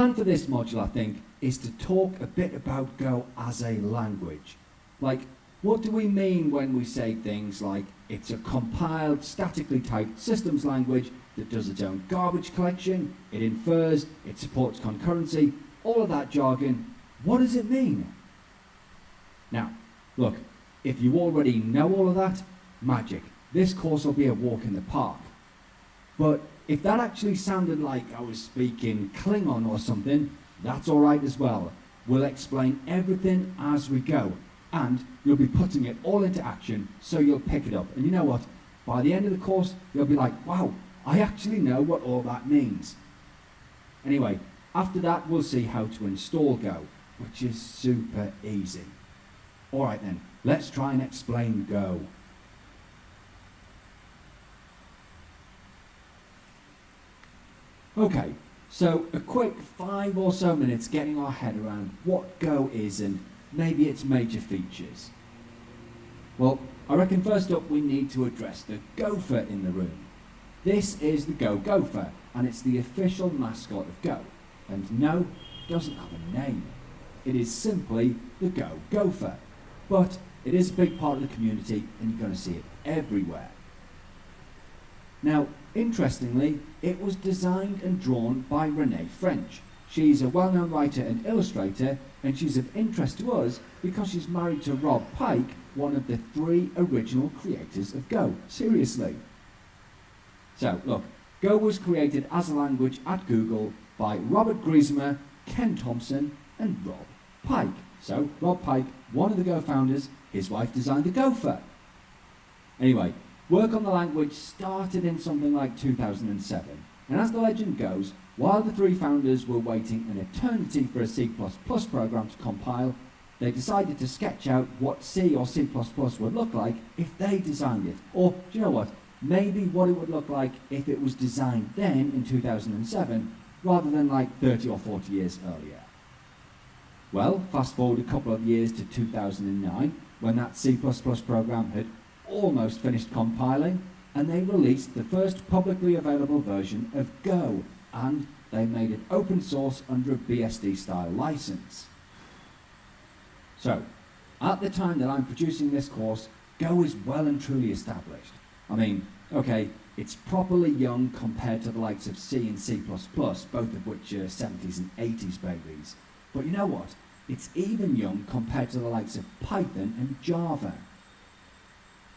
plan for this module, I think, is to talk a bit about Go as a language. Like, what do we mean when we say things like it's a compiled, statically typed systems language that does its own garbage collection, it infers, it supports concurrency, all of that jargon? What does it mean? Now, look, if you already know all of that, magic. This course will be a walk in the park. But if that actually sounded like I was speaking Klingon or something, that's all right as well. We'll explain everything as we go, and you'll be putting it all into action so you'll pick it up. And you know what? By the end of the course, you'll be like, wow, I actually know what all that means. Anyway, after that, we'll see how to install Go, which is super easy. All right then, let's try and explain Go. Okay, so a quick 5 or so minutes getting our head around what Go is and maybe its major features. Well, I reckon first up we need to address the gopher in the room. This is the Go Gopher, and it's the official mascot of Go. And no, it doesn't have a name. It is simply the Go Gopher. But it is a big part of the community, and you're going to see it everywhere. Now, interestingly, it was designed and drawn by Renee French. She's a well-known writer and illustrator, and she's of interest to us because she's married to Rob Pike, one of the 3 original creators of Go. Seriously. So, look, Go was created as a language at Google by Robert Griesemer, Ken Thompson, and Rob Pike. So, Rob Pike, one of the Go founders, his wife designed the Gopher. Anyway, work on the language started in something like 2007, and as the legend goes, while the 3 founders were waiting an eternity for a C++ program to compile, they decided to sketch out what C or C++ would look like if they designed it. Or, do you know what? Maybe what it would look like if it was designed then in 2007, rather than like 30 or 40 years earlier. Well, fast forward a couple of years to 2009, when that C++ program had almost finished compiling, and they released the first publicly available version of Go, and they made it open source under a BSD style license. So, at the time that I'm producing this course, Go is well and truly established. I mean, okay, it's properly young compared to the likes of C and C++, both of which are 70s and 80s babies. But you know what? It's even young compared to the likes of Python and Java.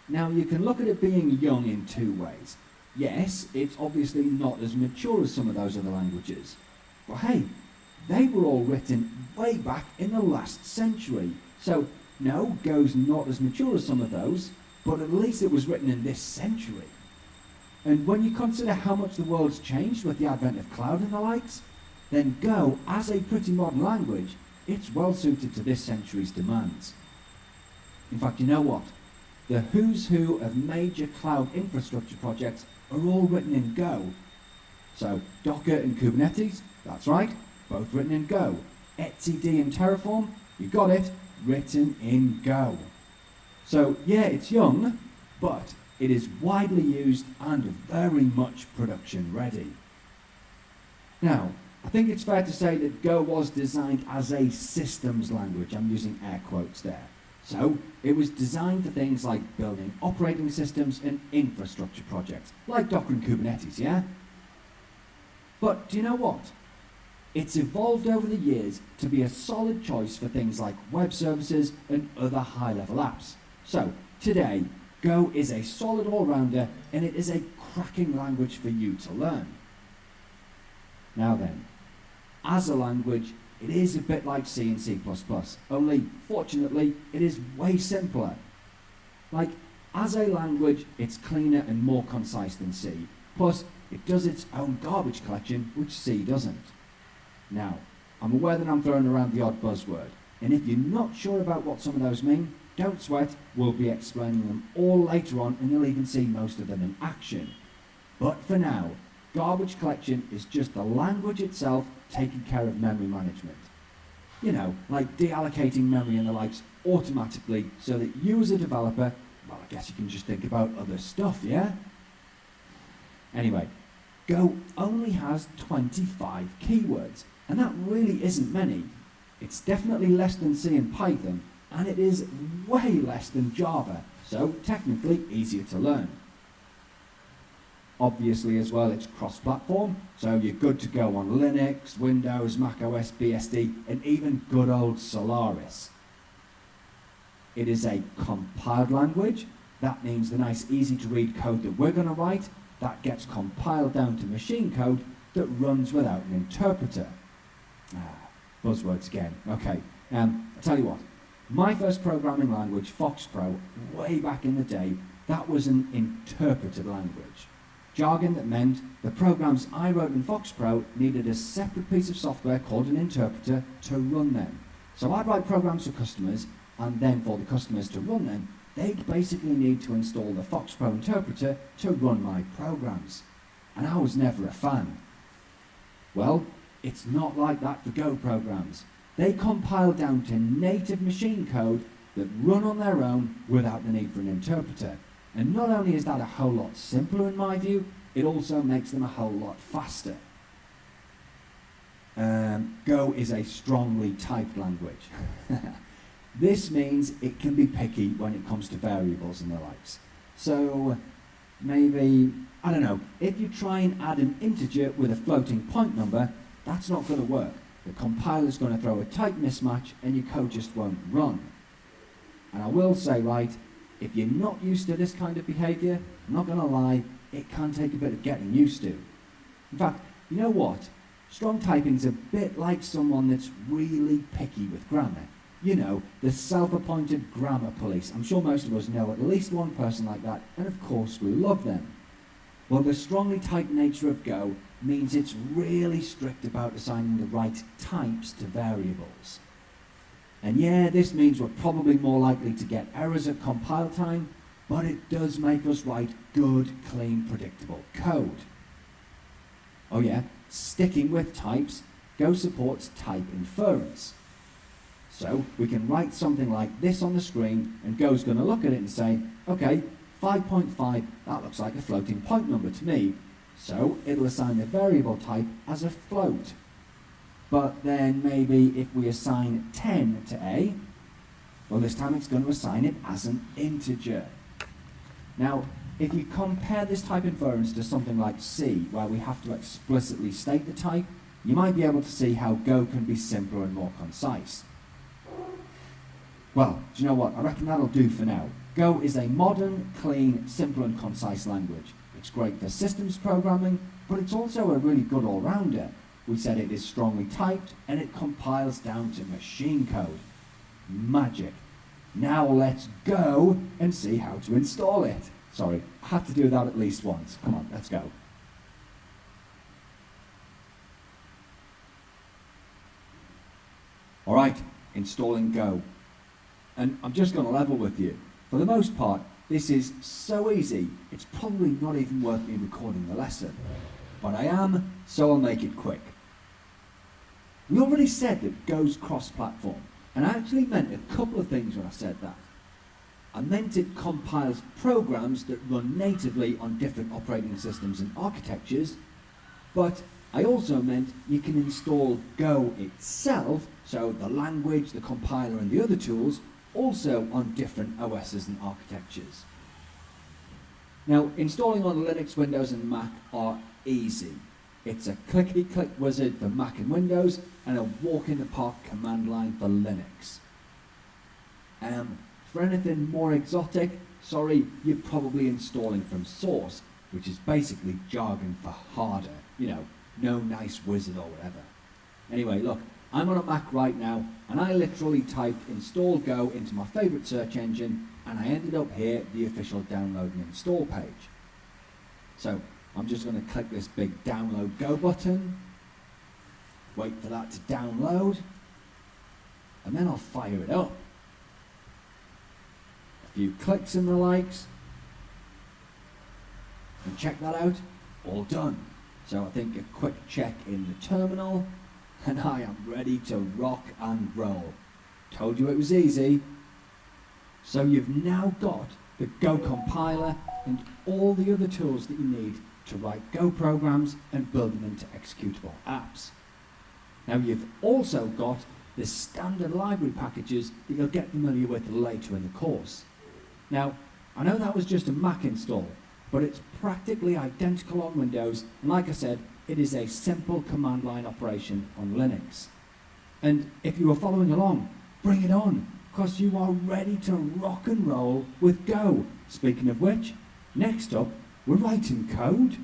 Now, you can look at it being young in 2 ways. Yes, it's obviously not as mature as some of those other languages. But hey, they were all written way back in the last century. So, no, Go's not as mature as some of those, but at least it was written in this century. And when you consider how much the world's changed with the advent of cloud and the likes, then Go, as a pretty modern language, it's well suited to this century's demands. In fact, you know what? The who's who of major cloud infrastructure projects are all written in Go. So, Docker and Kubernetes, that's right, both written in Go. etcd and Terraform, you got it, written in Go. So, yeah, it's young, but it is widely used and very much production ready. Now, I think it's fair to say that Go was designed as a systems language. I'm using air quotes there. So, it was designed for things like building operating systems and infrastructure projects, like Docker and Kubernetes, yeah? But do you know what? It's evolved over the years to be a solid choice for things like web services and other high-level apps. So, today, Go is a solid all-rounder, and it is a cracking language for you to learn. Now then, as a language, it is a bit like C and C++, only, fortunately, it is way simpler. Like, as a language, it's cleaner and more concise than C, plus it does its own garbage collection, which C doesn't. Now, I'm aware that I'm throwing around the odd buzzword, and if you're not sure about what some of those mean, don't sweat, we'll be explaining them all later on, and you'll even see most of them in action. But for now, garbage collection is just the language itself taking care of memory management. You know, like deallocating memory and the likes automatically so that you as a developer, well, I guess you can just think about other stuff, yeah? Anyway, Go only has 25 keywords, And that really isn't many. It's definitely less than C and Python, and it is way less than Java, so technically easier to learn. Obviously as well, it's cross-platform, so you're good to go on Linux, Windows, Mac OS, BSD, and even good old Solaris. It is a compiled language. That means the nice, easy-to-read code that we're going to write, that gets compiled down to machine code that runs without an interpreter. Buzzwords again. Okay, I'll tell you what. My first programming language, FoxPro, way back in the day, that was an interpreted language. Jargon that meant the programs I wrote in FoxPro needed a separate piece of software called an interpreter to run them. So I'd write programs for customers, and then for the customers to run them, they'd basically need to install the FoxPro interpreter to run my programs. And I was never a fan. Well, it's not like that for Go programs. They compile down to native machine code that run on their own without the need for an interpreter. And not only is that a whole lot simpler in my view, it also makes them a whole lot faster. Go is a strongly typed language. This means it can be picky when it comes to variables and the likes. So maybe, I don't know, if you try and add an integer with a floating point number, that's not going to work. The compiler's going to throw a type mismatch and your code just won't run. And I will say, right, if you're not used to this kind of behavior, I'm not going to lie, it can take a bit of getting used to. In fact, you know what? Strong typing's a bit like someone that's really picky with grammar. You know, the self-appointed grammar police. I'm sure most of us know at least one person like that, and of course we love them. Well, the strongly typed nature of Go means it's really strict about assigning the right types to variables. And yeah, this means we're probably more likely to get errors at compile time, but it does make us write good, clean, predictable code. Oh yeah, sticking with types, Go supports type inference. So we can write something like this on the screen, and Go's going to look at it and say, okay, 5.5, that looks like a floating point number to me. So it'll assign the variable type as a float. But then maybe if we assign 10 to A, well, this time it's going to assign it as an integer. Now, if you compare this type inference to something like C, where we have to explicitly state the type, you might be able to see how Go can be simpler and more concise. Well, do you know what? I reckon that'll do for now. Go is a modern, clean, simple and concise language. It's great for systems programming, but it's also a really good all-rounder. We said it is strongly typed, and it compiles down to machine code. Magic. Now let's go and see how to install it. Sorry, I had to do that at least once. Come on, let's go. All right, installing Go. And I'm just going to level with you. For the most part, this is so easy, it's probably not even worth me recording the lesson. But I am, so I'll make it quick. We already said that Go's cross-platform, and I actually meant a couple of things when I said that. I meant it compiles programs that run natively on different operating systems and architectures, but I also meant you can install Go itself, so the language, the compiler and the other tools, also on different OSs and architectures. Now, installing on Linux, Windows and Mac are easy. It's a clickety-click wizard for Mac and Windows and a walk-in-the-park command line for Linux. For anything more exotic, sorry, you're probably installing from source, which is basically jargon for harder. You know, no nice wizard or whatever. Anyway, look, I'm on a Mac right now, and I literally typed install Go into my favorite search engine, and I ended up here at the official download and install page. So I'm just going to click this big download Go button, wait for that to download, and then I'll fire it up. A few clicks and the likes, and check that out, all done. So I think a quick check in the terminal, and I am ready to rock and roll. Told you it was easy. So you've now got the Go compiler and all the other tools that you need to write Go programs and build them into executable apps. Now you've also got the standard library packages that you'll get familiar with later in the course. Now, I know that was just a Mac install, but it's practically identical on Windows, and like I said, it is a simple command line operation on Linux. And if you are following along, bring it on, because you are ready to rock and roll with Go. Speaking of which, next up, we're writing code.